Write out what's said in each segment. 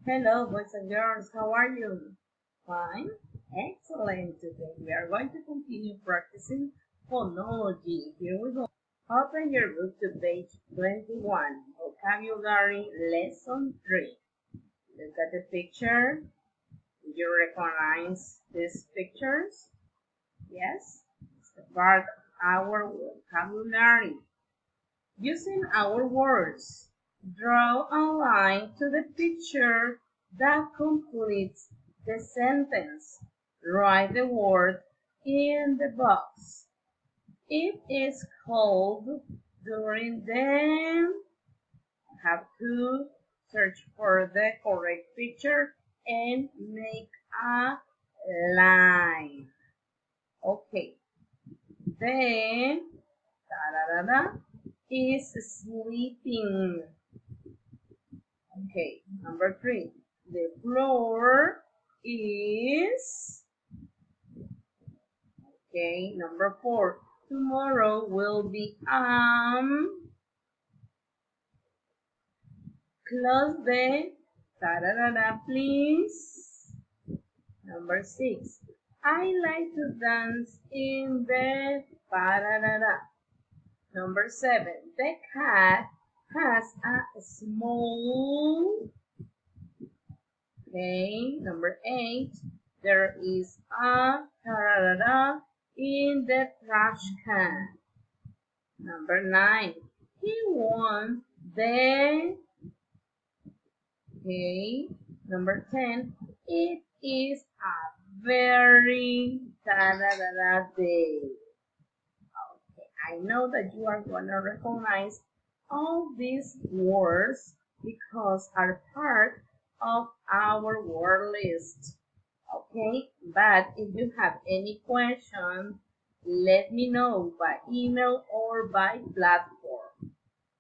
Hello, boys and girls. How are you? Fine? Excellent. Today we are going to continue practicing phonology. Here we go. Open your book to page 21. Vocabulary Lesson 3. Look at the picture. Do you recognize these pictures? Yes? It's a part of our vocabulary. Using our words, draw a line to the picture that completes the sentence. Write the word in the box. It is called during the. Have to search for the correct picture and make a line. Okay. Then is sleeping. Okay, number 3. The floor is. Okay, number 4. Tomorrow will be close the please. Number 6. I like to dance in the Number 7. The cat has a small. Okay. Number 8. There is a in the trash can. Number 9. He won the. Okay. Number 10. It is a very day. I know that you are going to recognize all these words because are part of our word list. Okay, but if you have any questions, let me know by email or by platform.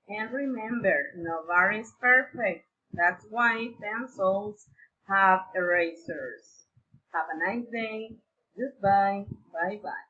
And remember, nobody is perfect. That's why pencils have erasers. Have a nice day. Goodbye. Bye-bye.